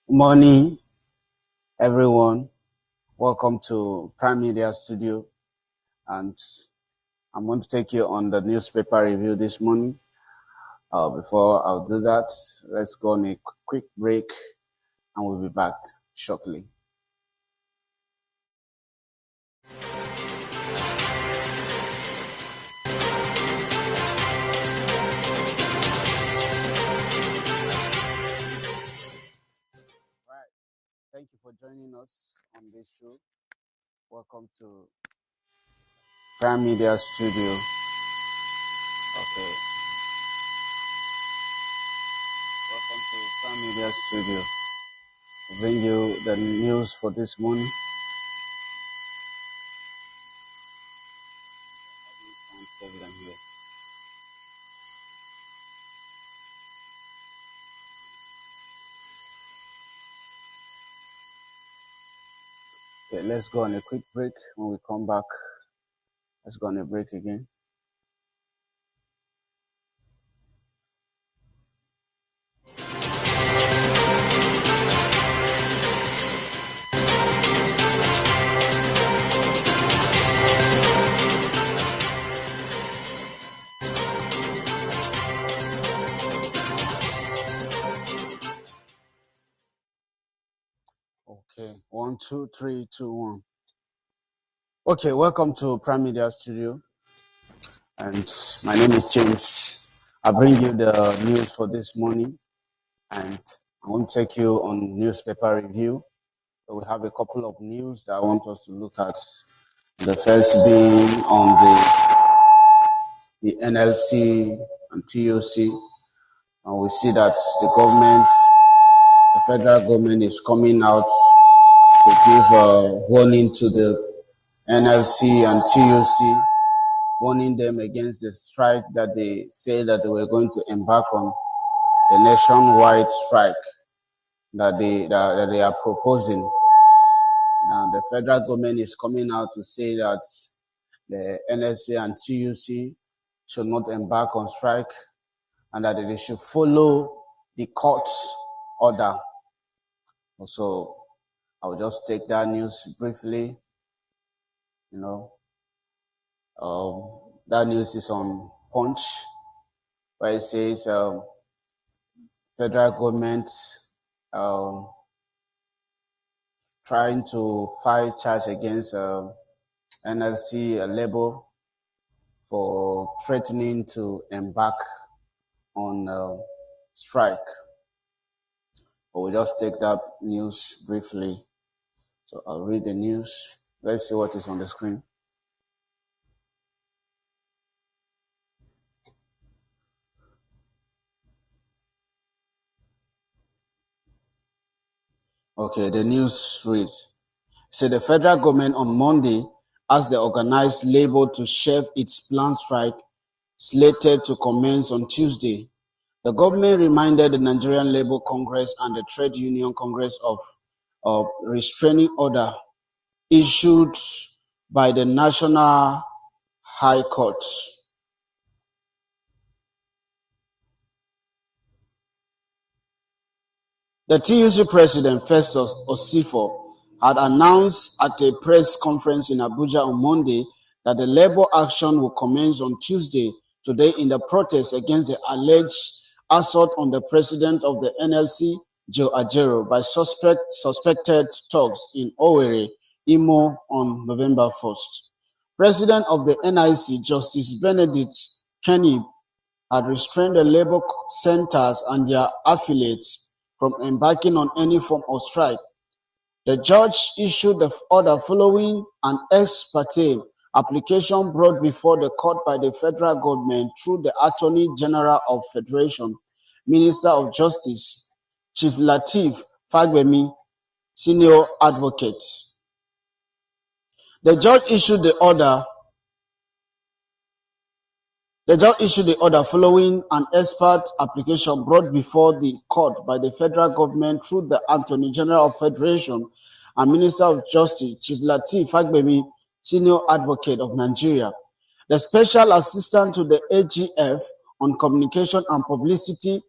Morning, everyone. Welcome to Prime Media Studio, and I'm going to take you on the newspaper review this morning. Before I'll do that, let's go on a quick break, and we'll be back shortly. Right. Thank you for joining us on this show. Welcome to Prime Media Studio. Okay. Welcome to Prime Media Studio. We'll bring you the news for this morning. Problem here. Okay, let's go on a quick break. When we come back, let's go on a break again. Okay, 1, 2, 3, 2, 1. Okay, welcome to Prime Media Studio, and my name is James. I bring you the news for this morning, and I want to take you on newspaper review. So we have a couple of news that I want us to look at. The first being on the NLC and TOC, and we see that the federal government is coming out to give a warning to the NLC and TOC, warning them against the strike that they say that they were going to embark on, the nationwide strike that they are proposing. Now the federal government is coming out to say that the NLC and TUC should not embark on strike and that they should follow the court order. So I'll just take that news briefly. That news is on Punch, where it says federal government trying to file charge against NLC Labour for threatening to embark on strike. But we'll just take that news briefly. So I'll read the news. Let's see what is on the screen. Okay, the news reads. So the federal government on Monday asked the organized labor to shelve its planned strike slated to commence on Tuesday. The government reminded the Nigerian Labour Congress and the Trade Union Congress of a restraining order issued by the National High Court. The TUC president, Festus Osifo, had announced at a press conference in Abuja on Monday that the labor action will commence on Tuesday, today, in the protest against the alleged assault on the president of the NLC, Joe Ajero, by suspected thugs in Owerri, Imo, on November 1st. President of the NIC, Justice Benedict Kenny, had restrained the labor centers and their affiliates from embarking on any form of strike. The judge issued the order following an ex parte application brought before the court by the federal government through the Attorney General of Federation, Minister of Justice, Chief Lateef Fagbemi, senior advocate. The judge issued the order following an expert application brought before the court by the federal government through the Attorney General of Federation and Minister of Justice, Chief Lateef Fagbemi, senior advocate of Nigeria. The special assistant to the AGF on communication and publicity,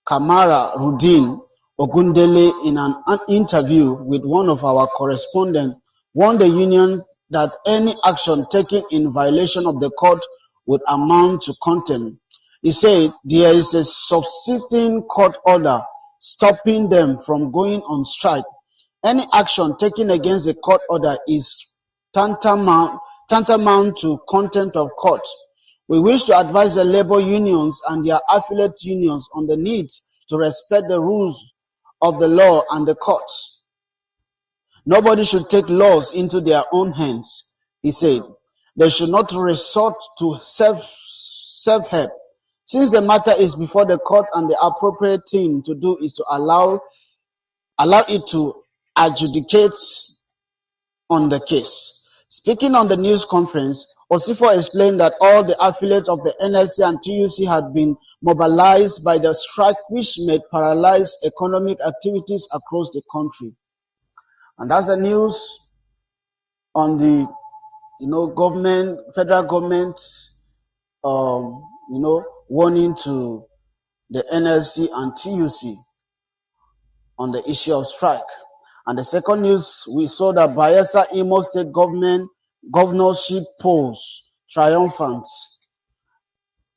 Kamara Rudin, Ogundele, in an interview with one of our correspondents, warned the union that any action taken in violation of the court would amount to contempt. He said there is a subsisting court order stopping them from going on strike. Any action taken against the court order is tantamount to contempt of court. We wish to advise the labor unions and their affiliate unions on the need to respect the rules of the law and the courts. Nobody should take laws into their own hands, he said. They should not resort to self-help. Since the matter is before the court and the appropriate thing to do is to allow it to adjudicate on the case. Speaking on the news conference, Osifo explained that all the affiliates of the NLC and TUC had been mobilized by the strike, which may paralyze economic activities across the country. And that's the news on the federal government warning to the NLC and TUC on the issue of strike. And the second news, we saw that Bayelsa Imo State government governorship polls triumphant.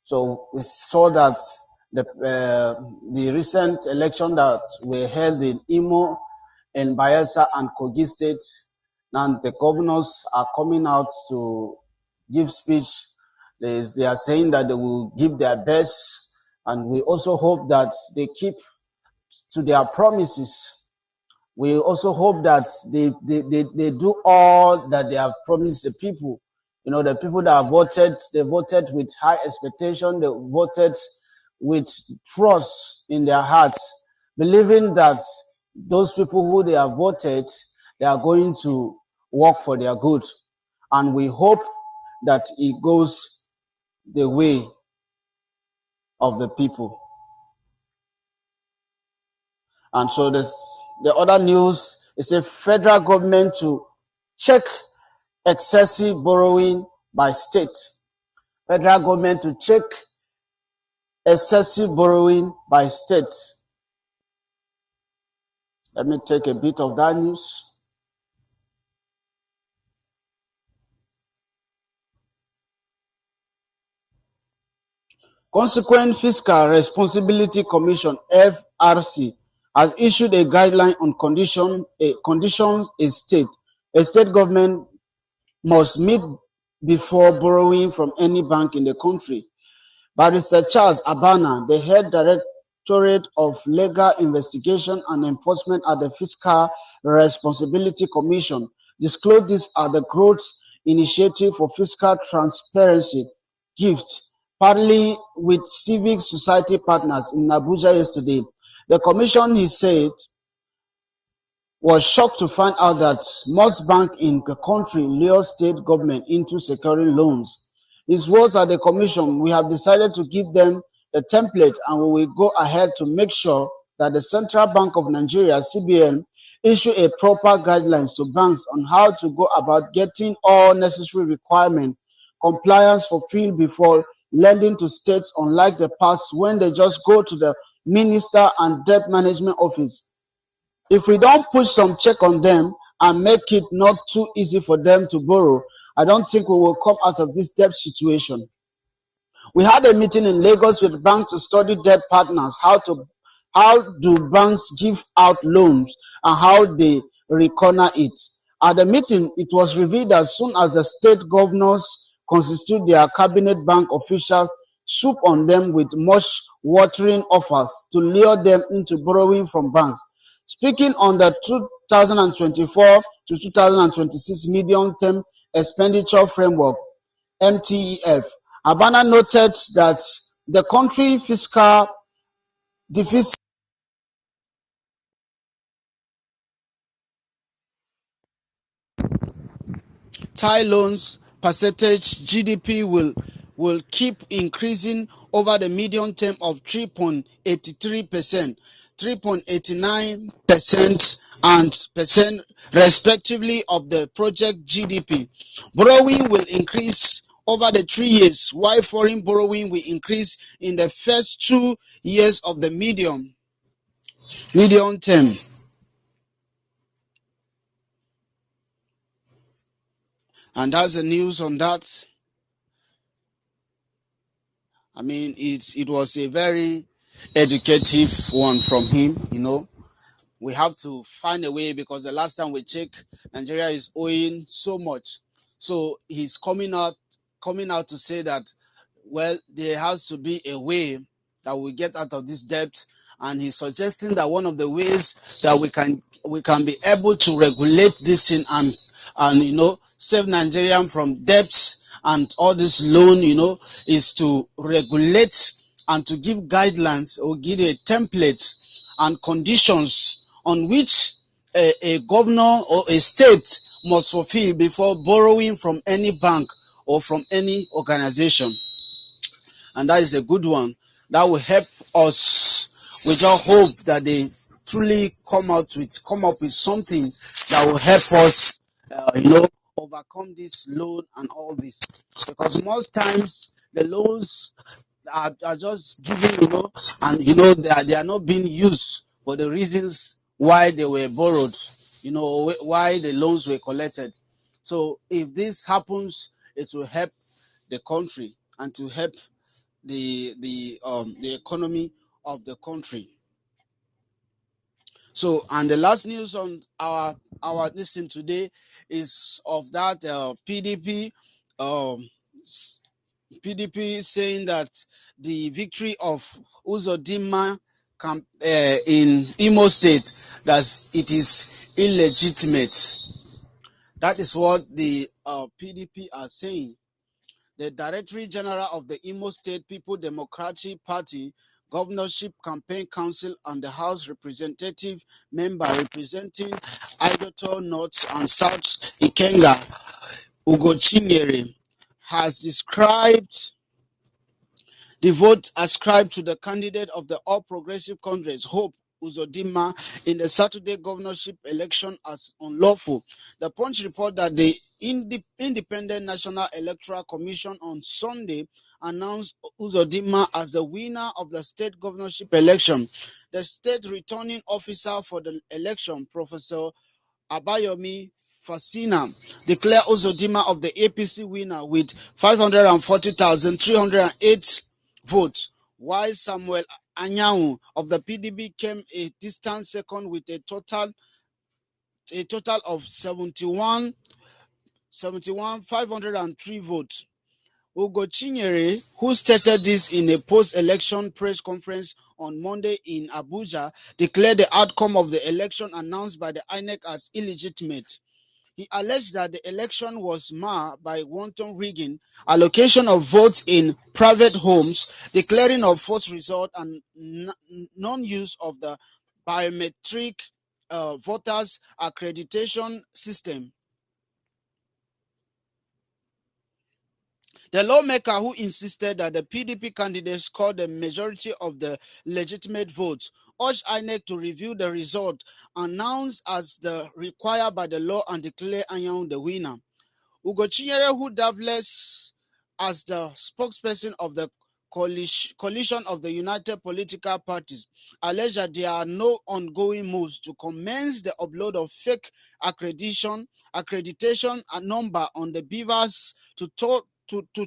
So we saw that the recent election that were held in Imo and Bayelsa and Kogi State, now the governors are coming out to give speech. They are saying that they will give their best, and we also hope that they keep to their promises. We also hope that they do all that they have promised the people. The people that have voted, they voted with high expectation. They voted with trust in their hearts, believing that those people who they have voted, they are going to work for their good. And we hope that it goes the way of the people. And so the other news is a federal government to check excessive borrowing by state. Federal government to check excessive borrowing by state. Let me take a bit of that news. Consequent Fiscal Responsibility Commission (FRC) has issued a guideline on conditions a state government must meet before borrowing from any bank in the country. Barrister Charles Abana, the head Directorate of Legal Investigation and Enforcement at the Fiscal Responsibility Commission, disclosed this at the Growth Initiative for Fiscal Transparency (GIFT), partly with civic society partners in Abuja yesterday. The commission, he said, was shocked to find out that most banks in the country lure state government into securing loans. His words at the commission: we have decided to give them the template, and we will go ahead to make sure that the Central Bank of Nigeria, CBN, issue a proper guidelines to banks on how to go about getting all necessary requirements compliance fulfilled before lending to states, unlike the past when they just go to the minister and debt management office. If we don't put some check on them and make it not too easy for them to borrow, I don't think we will come out of this debt situation. We had a meeting in Lagos with banks to study debt partners, how do banks give out loans and how they recorner it. At the meeting, it was revealed as soon as the state governors constitute their cabinet bank officials swoop on them with much watering offers to lure them into borrowing from banks. Speaking on the 2024 to 2026 medium-term expenditure framework, MTEF, Abana noted that the country fiscal deficit Thai loans percentage GDP will keep increasing over the medium term of 3.83%, 3.89%, and percent respectively of the project GDP. Borrowing will increase over the 3 years, while foreign borrowing will increase in the first 2 years of the medium medium term. And that's the news on that. I mean, it was a very educative one from him. We have to find a way, because the last time we checked, Nigeria is owing so much. So he's coming out to say that, well, there has to be a way that we get out of this debt, and he's suggesting that one of the ways that we can be able to regulate this thing and save Nigerian from debt and all this loan, is to regulate and to give guidelines or give a template and conditions on which a governor or a state must fulfill before borrowing from any bank or from any organization. And that is a good one. That will help us. We just hope that they truly come up with something that will help us, overcome this loan and all this. Because most times the loans are just given, and they are not being used for the reasons why they were borrowed, why the loans were collected. So if this happens, it will help the country and to help the economy of the country. So, and the last news on our listen today is of that PDP saying that the victory of Uzodinma in Imo State, that it is illegitimate. That is what the PDP are saying. The Director General of the Imo State People Democratic Party Governorship Campaign Council and the House Representative member representing Idoto North and South Ikenga, Ugochinyere, has described the vote ascribed to the candidate of the All Progressive Congress, Hope Uzodinma, in the Saturday governorship election as unlawful. The Punch report that the Independent National Electoral Commission on Sunday announced Uzodinma as the winner of the state governorship election. The state returning officer for the election, Professor Abayomi Fasina, declared Uzodinma of the APC winner with 540,308 votes, while Samuel Anyanwu of the PDP came a distant second with a total of 71,503 votes. Ugochinyere, who stated this in a post-election press conference on Monday in Abuja, declared the outcome of the election announced by the INEC as illegitimate. He alleged that the election was marred by wanton rigging, allocation of votes in private homes, declaring of false results, and non-use of the biometric voters accreditation system. The lawmaker, who insisted that the PDP candidates scored the majority of the legitimate votes, urged INEC to review the result announced as the required by the law and declare Anyanwu the winner. Ugochinyere, who doubtless as the spokesperson of the coalition of the United Political Parties, alleged that there are no ongoing moves to commence the upload of fake accreditation number on the beavers to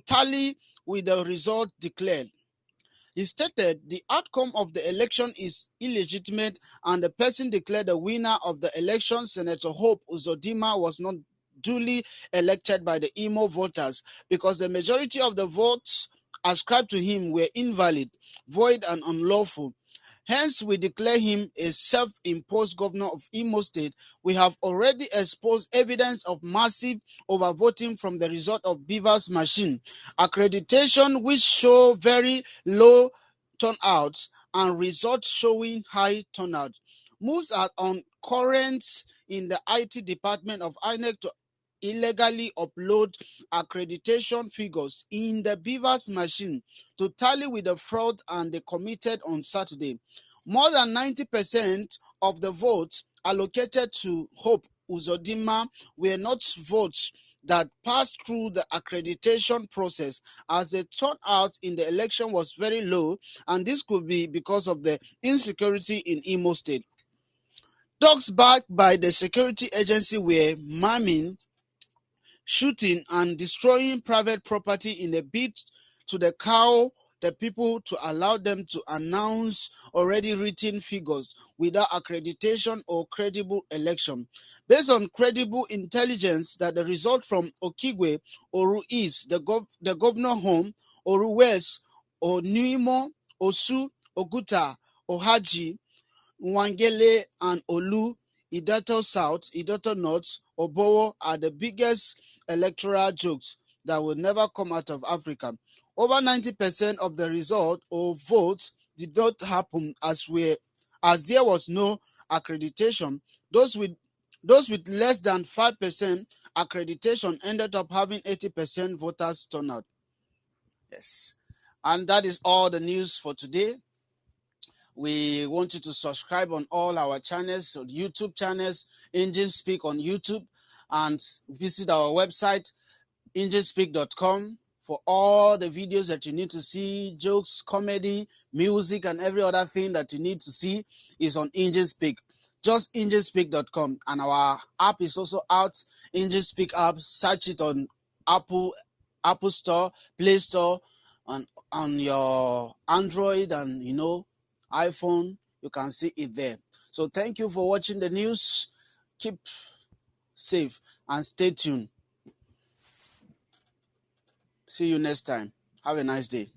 tally with the result declared. He stated the outcome of the election is illegitimate and the person declared the winner of the election, Senator Hope Uzodinma, was not duly elected by the Imo voters because the majority of the votes ascribed to him were invalid, void, and unlawful. Hence, we declare him a self-imposed governor of Imo State. We have already exposed evidence of massive overvoting from the result of Beaver's machine, accreditation which show very low turnout, and results showing high turnout. Moves are on current in the IT department of INEC to illegally upload accreditation figures in the Beaver's machine to tally with the fraud and they committed on Saturday. More than 90% of the votes allocated to Hope Uzodinma were not votes that passed through the accreditation process, as the turnout in the election was very low, and this could be because of the insecurity in Imo State. Dogs backed by the security agency were maiming, shooting, and destroying private property in a bid to cow the people to allow them to announce already written figures without accreditation or credible election. Based on credible intelligence that the result from Okigwe, Oru East, the governor home, Oru West, Onuimo, Osu, Oguta, Ohaji, Nwangele, and Olu, Idato South, Idato North, Obowo are the biggest electoral jokes that will never come out of Africa. Over 90% of the result or votes did not happen as there was no accreditation. Those with less than 5% accreditation ended up having 80% voters turnout. Yes. And that is all the news for today. We want you to subscribe on all our channels, YouTube channels, Engine Speak on YouTube, and visit our website, enginespeak.com, for all the videos that you need to see, jokes, comedy, music, and every other thing that you need to see is on Engine Speak. Just enginespeak.com, and our app is also out, Engine Speak app. Search it on Apple Store, Play Store, on your Android and iPhone. You can see it there. So thank you for watching the news. Keep safe and stay tuned. See you next time. Have a nice day.